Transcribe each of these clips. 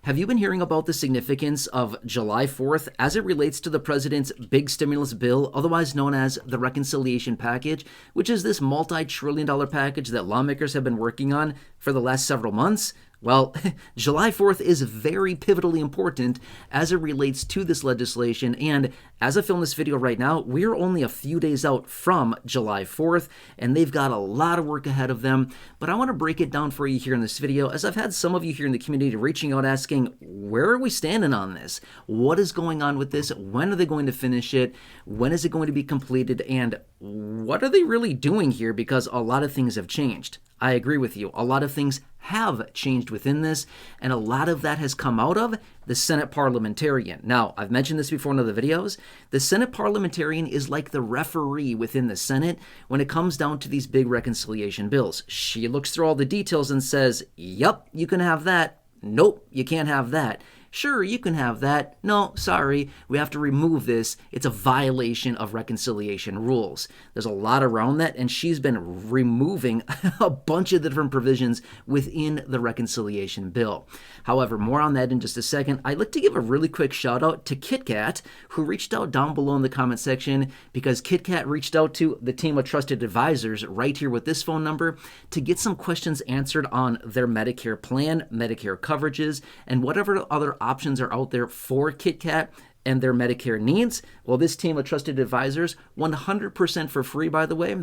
Have you been hearing about the significance of July 4th as it relates to the president's big stimulus bill, otherwise known as the reconciliation package, which is this multi-trillion-dollar package that lawmakers have been working on for the last several months? Well, July 4th is very pivotally important as it relates to this legislation, and as I film this video right now, we're only a few days out from July 4th, and they've got a lot of work ahead of them, but I want to break it down for you here in this video, as I've had some of you here in the community reaching out asking, where are we standing on this? What is going on with this? When are they going to finish it? When is it going to be completed? And what are they really doing here? Because a lot of things have changed. I agree with you. A lot of things have changed within this, and a lot of that has come out of the Senate parliamentarian. Now, I've mentioned this before in other videos. The Senate parliamentarian is like the referee within the Senate when it comes down to these big reconciliation bills. She looks through all the details and says, yep, you can have that. Nope, you can't have that. Sure, you can have that. No, sorry, we have to remove this. It's a violation of reconciliation rules. There's a lot around that, and she's been removing a bunch of different provisions within the reconciliation bill. However, more on that in just a second. I'd like to give a really quick shout out to KitKat, who reached out down below in the comment section, because KitKat reached out to the team of trusted advisors right here with this phone number to get some questions answered on their Medicare plan, Medicare coverages, and whatever other options are out there for KitKat and their Medicare needs. Well, this team of trusted advisors, 100% for free, by the way,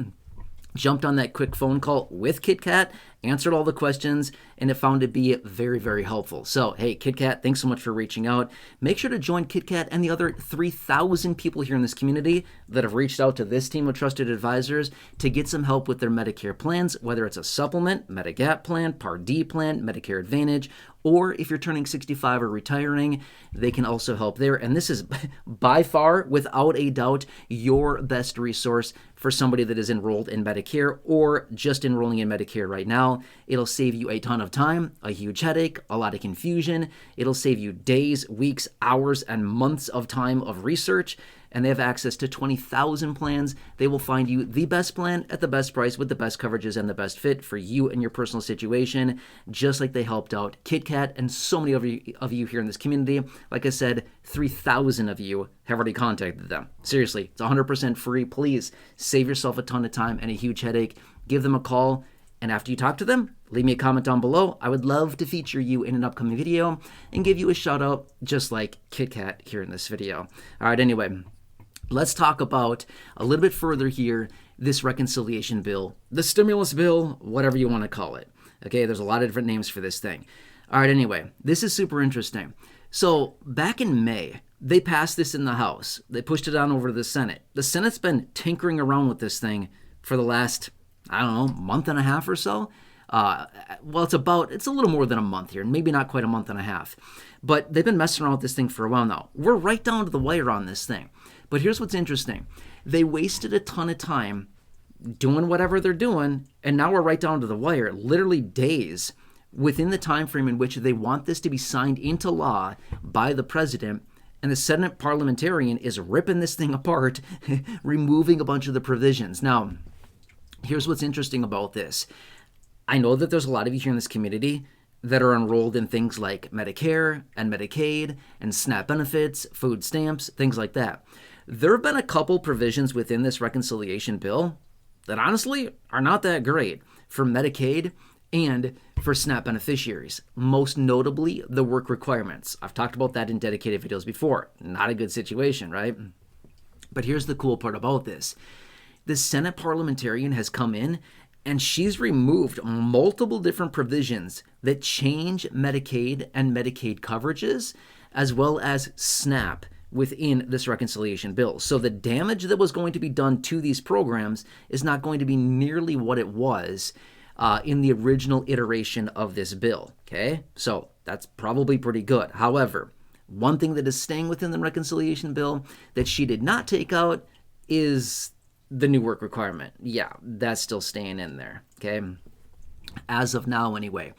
jumped on that quick phone call with KitKat, answered all the questions, and it found to be very, very helpful. So, hey, KitKat, thanks so much for reaching out. Make sure to join KitKat and the other 3,000 people here in this community that have reached out to this team of trusted advisors to get some help with their Medicare plans, whether it's a supplement, Medigap plan, Part D plan, Medicare Advantage, or if you're turning 65 or retiring, they can also help there. And this is by far, without a doubt, your best resource for somebody that is enrolled in Medicare or just enrolling in Medicare right now. It'll save you a ton of time, a huge headache, a lot of confusion. It'll save you days, weeks, hours, and months of time of research. And they have access to 20,000 plans. They will find you the best plan at the best price with the best coverages and the best fit for you and your personal situation, just like they helped out KitKat and so many of you here in this community. Like I said, 3,000 of you have already contacted them. Seriously, it's 100% free. Please save yourself a ton of time and a huge headache. Give them a call. And after you talk to them, leave me a comment down below. I would love to feature you in an upcoming video and give you a shout out just like KitKat here in this video. All right, anyway. Let's talk about a little bit further here, this reconciliation bill, the stimulus bill, whatever you want to call it. Okay, there's a lot of different names for this thing. All right, anyway, this is super interesting. So back in May, they passed this in the House. They pushed it on over to the Senate. The Senate's been tinkering around with this thing for the last, I don't know, month and a half or so. Well, it's a little more than a month here, maybe not quite a month and a half. But they've been messing around with this thing for a while now. We're right down to the wire on this thing. But here's what's interesting. They wasted a ton of time doing whatever they're doing, and now we're right down to the wire, literally days within the time frame in which they want this to be signed into law by the president, and the Senate parliamentarian is ripping this thing apart, removing a bunch of the provisions. Now, here's what's interesting about this. I know that there's a lot of you here in this community that are enrolled in things like Medicare and Medicaid and SNAP benefits, food stamps, things like that. There have been a couple provisions within this reconciliation bill that honestly are not that great for Medicaid and for SNAP beneficiaries, most notably the work requirements. I've talked about that in dedicated videos before. Not a good situation, right? But here's the cool part about this. The Senate parliamentarian has come in and she's removed multiple different provisions that change Medicaid and Medicaid coverages, as well as SNAP within this reconciliation bill. So the damage that was going to be done to these programs is not going to be nearly what it was in the original iteration of this bill, okay? So that's probably pretty good. However, one thing that is staying within the reconciliation bill that she did not take out is the new work requirement. Yeah, that's still staying in there, okay? As of now, anyway.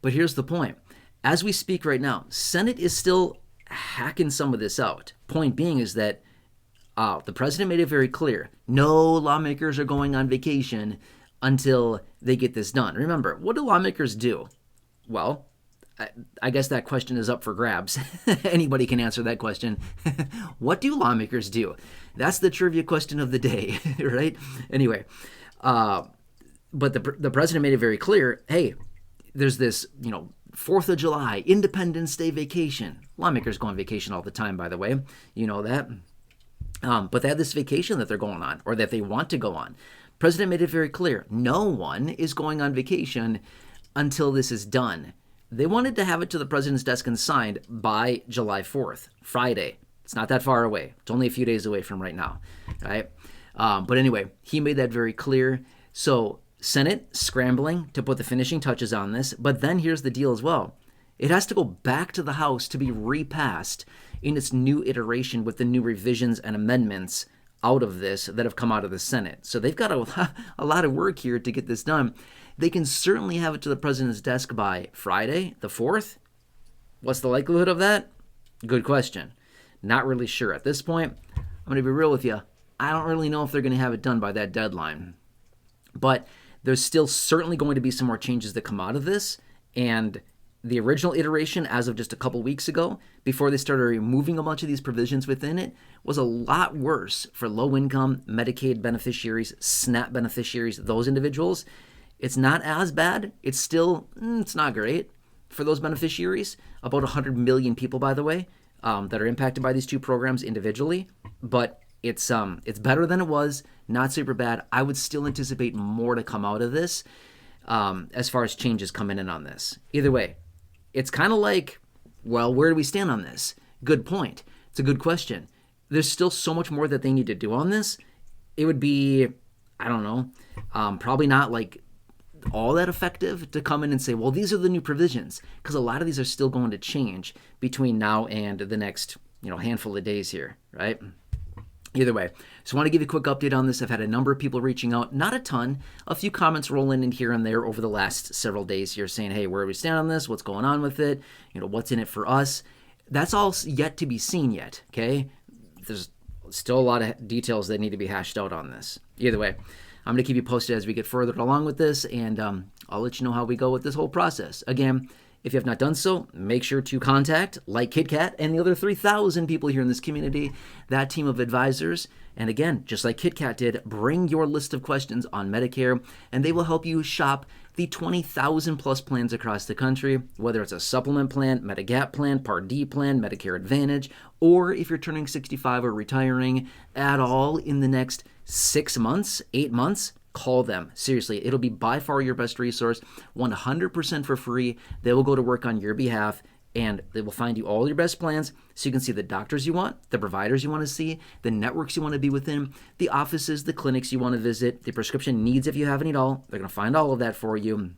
But here's the point. As we speak right now, Senate is still hacking some of this out. Point being is that the president made it very clear. No lawmakers are going on vacation until they get this done. Remember, what do lawmakers do? Well, I guess that question is up for grabs. Anybody can answer that question. What do lawmakers do? That's the trivia question of the day, right? Anyway, but the president made it very clear, hey, there's this, 4th of July, Independence Day vacation. Lawmakers go on vacation all the time, by the way. You know that. But they have this vacation that they're going on, or that they want to go on. President made it very clear, no one is going on vacation until this is done. They wanted to have it to the president's desk and signed by July 4th, Friday. It's not that far away. It's only a few days away from right now, right? But anyway, he made that very clear. So Senate scrambling to put the finishing touches on this. But then here's the deal as well. It has to go back to the House to be repassed in its new iteration with the new revisions and amendments out of this that have come out of the Senate. So they've got a lot of work here to get this done. They can certainly have it to the president's desk by Friday, the 4th. What's the likelihood of that? Good question. Not really sure. At this point, I'm going to be real with you. I don't really know if they're going to have it done by that deadline. But there's still certainly going to be some more changes that come out of this. And the original iteration, as of just a couple weeks ago, before they started removing a bunch of these provisions within it, was a lot worse for low-income Medicaid beneficiaries, SNAP beneficiaries, those individuals. It's not as bad. It's still, it's not great for those beneficiaries. About 100 million people, by the way, that are impacted by these two programs individually. But it's better than it was. Not super bad. I would still anticipate more to come out of this as far as changes coming in on this. Either way, it's kind of like, well, where do we stand on this? Good point. It's a good question. There's still so much more that they need to do on this. It would be, I don't know, probably not like all that effective to come in and say, well, these are the new provisions, because a lot of these are still going to change between now and the next, handful of days here, right? Either way, so I want to give you a quick update on this. I've had a number of people reaching out, not a ton, a few comments rolling in here and there over the last several days here saying, hey, where do we stand on this? What's going on with it? What's in it for us? That's all yet to be seen yet, okay? There's still a lot of details that need to be hashed out on this. Either way, I'm going to keep you posted as we get further along with this, and I'll let you know how we go with this whole process. Again, if you have not done so, make sure to contact, like KitKat and the other 3,000 people here in this community, that team of advisors. And again, just like KitKat did, bring your list of questions on Medicare, and they will help you shop the 20,000 plus plans across the country, whether it's a supplement plan, Medigap plan, Part D plan, Medicare Advantage, or if you're turning 65 or retiring at all in the next 6 months, 8 months, call them. Seriously, it'll be by far your best resource, 100% for free. They will go to work on your behalf, and they will find you all your best plans so you can see the doctors you want, the providers you want to see, the networks you want to be within, the offices, the clinics you want to visit, the prescription needs if you have any at all. They're going to find all of that for you.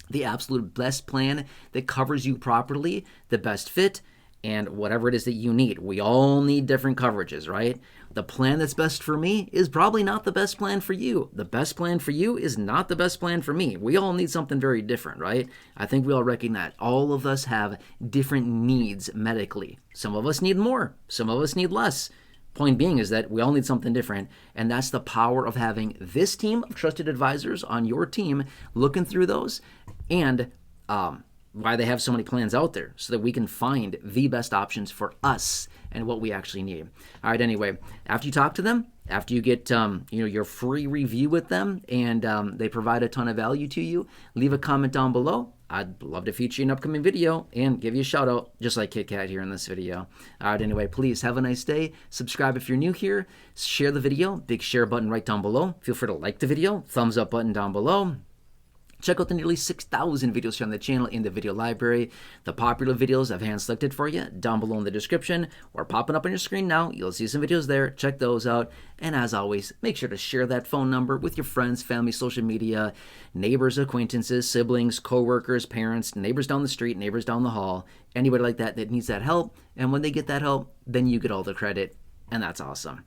The absolute best plan that covers you properly, the best fit, and whatever it is that you need. We all need different coverages, right? The plan that's best for me is probably not the best plan for you. The best plan for you is not the best plan for me. We all need something very different, right? I think we all recognize all of us have different needs medically. Some of us need more. Some of us need less. Point being is that we all need something different, and that's the power of having this team of trusted advisors on your team looking through those, and why they have so many plans out there so that we can find the best options for us and what we actually need. All right, anyway, after you talk to them, after you get your free review with them, and they provide a ton of value to you, leave a comment down below. I'd love to feature you in an upcoming video and give you a shout out, just like KitKat here in this video. All right, anyway, please have a nice day. Subscribe if you're new here. Share the video, big share button right down below. Feel free to like the video, thumbs up button down below. Check out the nearly 6,000 videos here on the channel in the video library. The popular videos I've hand-selected for you down below in the description or popping up on your screen now. You'll see some videos there. Check those out. And as always, make sure to share that phone number with your friends, family, social media, neighbors, acquaintances, siblings, co-workers, parents, neighbors down the street, neighbors down the hall, anybody like that that needs that help. And when they get that help, then you get all the credit. And that's awesome.